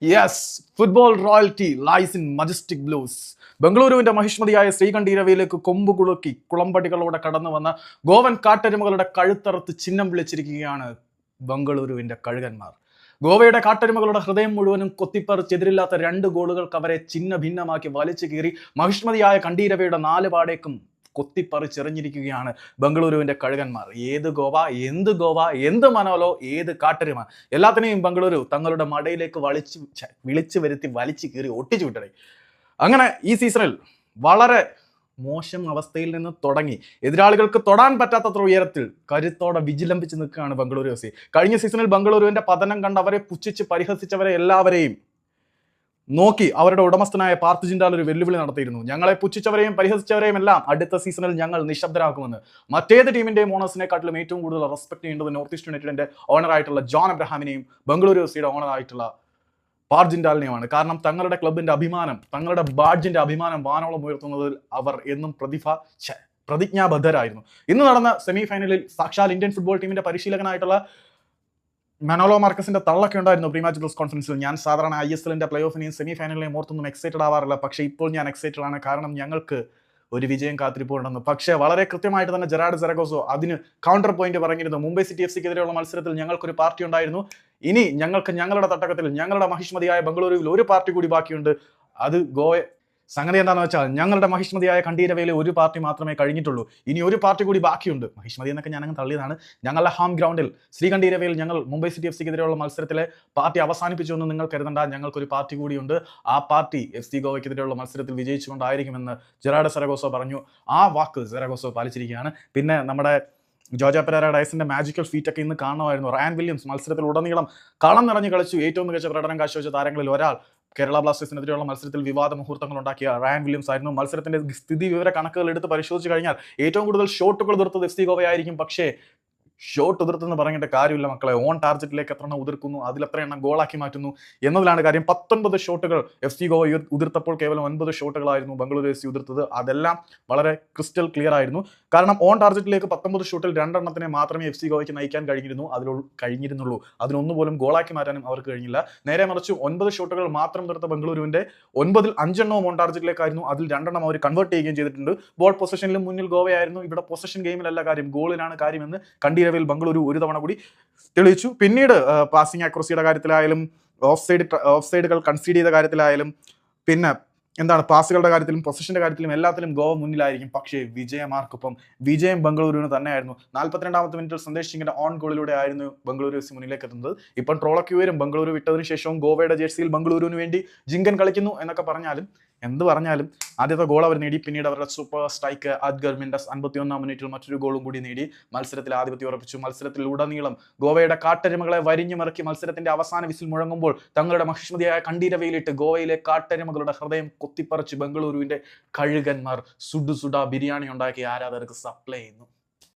Yes, football royalty lies in Majestic Blues. ബംഗളൂരുവിന്റെ മഹിഷ്മതിയായ ശ്രീകണ്ഠീരവയിലേക്ക് കൊമ്പുകുളുക്കി കുളമ്പടികളോടെ കടന്നു വന്ന ഗോവൻ കാട്ടരുമകളുടെ കഴുത്തറുത്ത് ചിഹ്നം വിളിച്ചിരിക്കുകയാണ് ബംഗളൂരുവിന്റെ കഴുകന്മാർ. ഗോവയുടെ കാട്ടരുമകളുടെ ഹൃദയം മുഴുവനും കൊത്തിപ്പറിച്ചെതിരില്ലാത്ത 2 ഗോളുകൾക്ക് അവരെ ചിഹ്ന ഭിന്നമാക്കി വലിച്ചു കീറി മഹിഷ്മതിയായ കണ്ഠീരവയുടെ 4 പാടേക്കും കൊത്തിപ്പറിച്ചെറിഞ്ഞിരിക്കുകയാണ് ബംഗളൂരുവിന്റെ കഴുകന്മാർ. ഏത് ഗോവ, എന്ത് മനോലോ, ഏത് കാട്ടരുമ, എല്ലാത്തിനെയും ബംഗളൂരു തങ്ങളുടെ മടയിലേക്ക് വിളിച്ചു വരുത്തി വലിച്ചു കീറി ഒട്ടിച്ചു വിട്ടടേ. അങ്ങനെ ഈ സീസണിൽ വളരെ മോശം അവസ്ഥയിൽ നിന്ന് തുടങ്ങി എതിരാളികൾക്ക് തൊടാൻ പറ്റാത്തത്ര ഉയരത്തിൽ കരുത്തോടെ വിജിലംബിച്ച് നിൽക്കുകയാണ് ബംഗളൂരു എഫ് സി. കഴിഞ്ഞ സീസണിൽ ബംഗളൂരുവിന്റെ പതനം കണ്ട് അവരെ പുച്ഛിച്ച് പരിഹസിച്ചവരെ എല്ലാവരെയും നോക്കി അവരുടെ ഉടമസ്ഥനായ പാർത്ഥ് ജിൻഡാൽ ഒരു വെല്ലുവിളി നടത്തിയിരുന്നു. ഞങ്ങളെ പുച്ഛിച്ചവരെയും പരിഹസിച്ചവരെയും എല്ലാം അടുത്ത സീസണിൽ ഞങ്ങൾ നിശബ്ദരാക്കുമെന്ന്. മറ്റേത് ടീമിന്റെയും ഓണേഴ്സിനെക്കാട്ടിലും ഏറ്റവും കൂടുതൽ റെസ്പെക്ട് ചെയ്യേണ്ടത് നോർത്ത് ഈസ്റ്റ് യുണൈറ്റഡിന്റെ ഓണറായിട്ടുള്ള ജോൺ അബ്രഹാമിനെയും ബംഗളൂരു എഫ് സിയുടെ ഓണറായിട്ടുള്ള പാർത്ഥ് ജിൻഡാലിനെയുമാണ്. കാരണം തങ്ങളുടെ ക്ലബിന്റെ അഭിമാനം, തങ്ങളുടെ ബാഡ്ജിന്റെ അഭിമാനം വാനോളം ഉയർത്തുന്നതിൽ അവർ എന്നും പ്രതിജ്ഞാബദ്ധരായിരുന്നു. ഇന്ന് നടന്ന സെമി ഫൈനലിൽ സാക്ഷാൽ ഇന്ത്യൻ ഫുട്ബോൾ ടീമിന്റെ പരിശീലകനായിട്ടുള്ള മനോലോ മാർക്കസിന്റെ തള്ളൊക്കെ ഉണ്ടായിരുന്നു പ്രീ മാച്ച് പ്രസ് കോൺഫറൻസിൽ. ഞാൻ സാധാരണ ISLന്റെ പ്ലേ ഓഫിനെയും സെമി ഫൈനലിനെയും ഓർത്തൊന്നും എക്സൈറ്റഡ് ആവാറില്ല, പക്ഷേ ഇപ്പോൾ ഞാൻ എക്സൈറ്റഡ് ആണ്. കാരണം ഞങ്ങൾക്ക് ഒരു വിജയം കാത്തിരിപ്പുണ്ടെന്ന്. പക്ഷേ വളരെ കൃത്യമായിട്ട് തന്നെ ജെറാഡ് സെറഗോസോ അതിന് കൗണ്ടർ പോയിന്റ് പറഞ്ഞിരുന്നു. മുംബൈ സിറ്റി FC ക്കെതിരെയുള്ള മത്സരത്തിൽ ഞങ്ങൾക്കൊരു പാർട്ടി ഉണ്ടായിരുന്നു, ഇനി ഞങ്ങൾക്ക് ഞങ്ങളുടെ തട്ടകത്തിൽ ഞങ്ങളുടെ മഹിഷ്മതിയായ ബംഗളൂരുവിൽ ഒരു പാർട്ടി കൂടി ബാക്കിയുണ്ട്. അത് ഗോവ. സംഗതി എന്താണെന്ന് വെച്ചാൽ ഞങ്ങളുടെ മഹിഷ്മതിയായ കണ്ഠീരവയിൽ ഒരു പാർട്ടി മാത്രമേ കഴിഞ്ഞിട്ടുള്ളൂ, ഇനി ഒരു പാർട്ടി കൂടി ബാക്കിയുണ്ട്. മഹിഷ്മതി എന്നൊക്കെ ഞാനങ്ങ് തള്ളിയതാണ്. ഞങ്ങളുടെ ഹോം ഗ്രൗണ്ടിൽ ശ്രീകണ്ഠീരവയിൽ ഞങ്ങൾ മുംബൈ സിറ്റി FC ക്കെതിരെയുള്ള മത്സരത്തിലെ പാർട്ടി അവസാനിപ്പിച്ചു എന്ന് നിങ്ങൾ കരുതണ്ട, ഞങ്ങൾക്കൊരു പാർട്ടി കൂടിയുണ്ട്. ആ പാർട്ടി FC ഗോവയ്ക്കെതിരെയുള്ള മത്സരത്തിൽ വിജയിച്ചുകൊണ്ടായിരിക്കുമെന്ന് ജെറാഡ് സെറഗോസോ പറഞ്ഞു. ആ വാക്ക് സെറഗോസോ പാലിച്ചിരിക്കുകയാണ്. പിന്നെ നമ്മുടെ ജോർജ പെരേര ഡയസിന്റെ മാജിക്കൽ ഫീറ്റ് ഒക്കെ ഇന്ന് കാണുമായിരുന്നു. റയാൻ വില്യംസ് മത്സരത്തിൽ ഉടനീളം കളം നിറഞ്ഞു കളിച്ചു. ഏറ്റവും മികച്ച പ്രകടനം കാഴ്ചവെച്ച താരങ്ങളിൽ ഒരാൾ കേരള ബ്ലാസ്റ്റേഴ്സിനെതിരെയുള്ള മത്സരത്തിൽ വിവാദ മുഹൂർത്തങ്ങൾ ഉണ്ടാക്കിയ റയാൻ വില്യംസ് ആയിരുന്നു. മത്സരത്തിന്റെ സ്ഥിതി വിവര കണക്കുകൾ എടുത്ത് പരിശോധിച്ചു കഴിഞ്ഞാൽ ഏറ്റവും കൂടുതൽ ഷോട്ടുകൾ ഉതിർത്തത് FC ഗോവയായിരിക്കും. പക്ഷേ ഷോട്ട് ഉതിർത്തെന്ന് പറഞ്ഞിട്ട് കാര്യമില്ല മക്കളെ. ഓൺ ടാർജറ്റിലേക്ക് എത്ര എണ്ണം ഉതിർക്കുന്നു, അതിലെത്ര എണ്ണം ഗോളാക്കി മാറ്റുന്നു എന്നതിലാണ് കാര്യം. 19 ഷോട്ടുകൾ FC ഗോവ ഉതിർത്തപ്പോൾ കേവലം 9 ഷോട്ടുകളായിരുന്നു ബംഗളൂരു FC ഉതിർത്തത്. അതെല്ലാം വളരെ ക്രിസ്റ്റൽ ക്ലിയർ ആയിരുന്നു. കാരണം ഓൺ ടാർജറ്റിലേക്ക് 19 ഷോട്ടിൽ 2 എണ്ണത്തിനെ മാത്രമേ FC ഗോവയ്ക്ക് നയിക്കാൻ കഴിഞ്ഞിരുന്നുള്ളൂ. അതിനൊന്നുപോലും ഗോളാക്കി മാറ്റാനും അവർക്ക് കഴിഞ്ഞില്ല. നേരെ മറിച്ച് 9 ഷോട്ടുകൾ മാത്രം ഉതിർത്ത ബംഗളൂരുവിന്റെ 9-ൽ 5 എണ്ണവും ഓൺ ടാർജറ്റിലേക്കായിരുന്നു. അതിൽ 2 എണ്ണം അവർ കൺവേർട്ട് ചെയ്യുകയും ചെയ്തിട്ടുണ്ട്. ബോൾ പൊസഷനിലും മുന്നിൽ ഗോവയായിരുന്നു. ഇവിടെ പൊസഷൻ ഗെയിമിലല്ല കാര്യം, ഗോളിലാണ് കാര്യമെന്ന് കണ്ഠീരവയിൽ ബംഗളൂരു ഒരു തവണ കൂടി തെളിയിച്ചു. പിന്നീട് പാസിംഗ് ആക്യുറസിയുടെ കാര്യത്തിലായാലും ഓഫ് സൈഡുകൾ കൺസീഡ് ചെയ്ത കാര്യത്തിലായാലും പിന്നെ പാസുകളുടെ കാര്യത്തിലും പൊസിഷന്റെ കാര്യത്തിലും എല്ലാത്തിലും ഗോവ മുന്നിലായിരിക്കും. പക്ഷേ വിജയമാർക്കൊപ്പം വിജയം ബംഗളൂരുവിന് തന്നെയായിരുന്നു. 42ാമത്തെ മിനിറ്റിൽ സന്ദേശ് സിംഗിന്റെ ഓൺ ഗോളിലൂടെ ആയിരുന്നു ബംഗളൂരു FC മുന്നിലേക്ക് എത്തുന്നത്. ഇപ്പം ട്രോളൊക്കെ വരും ബംഗളൂരു വിട്ടതിന് ശേഷവും ഗോവയുടെ ജേഴ്സിയിൽ ബംഗളൂരുവിന് വേണ്ടി ജിങ്കൻ കളിക്കുന്നു എന്നൊക്കെ പറഞ്ഞാലും എന്ത് പറഞ്ഞാലും ആദ്യത്തെ ഗോൾ അവർ നേടി. പിന്നീട് അവരുടെ സൂപ്പർ സ്ട്രൈക്കർ അദ്ഗർ മിൻഡസ് 51ാം മിനിറ്റിൽ മറ്റൊരു ഗോളും കൂടി നേടി മത്സരത്തിൽ ആധിപത്യം ഉറപ്പിച്ചു. മത്സരത്തിൽ ഉടനീളം ഗോവയുടെ കാട്ടരുമകളെ വരിഞ്ഞുമിറക്കി മത്സരത്തിന്റെ അവസാന വിസിൽ മുഴങ്ങുമ്പോൾ തങ്ങളുടെ മഹിഷ്മതിയായ കണ്ഠീരവയിലിട്ട് ഗോവയിലെ കാട്ടരുമകളുടെ ഹൃദയം കൊത്തിപ്പറിച്ച് ബംഗളൂരുവിന്റെ കഴുകന്മാർ സുഡുസുഡ ബിരിയാണി ഉണ്ടാക്കി ആരാധകർക്ക് സപ്ലൈ ചെയ്യുന്നു.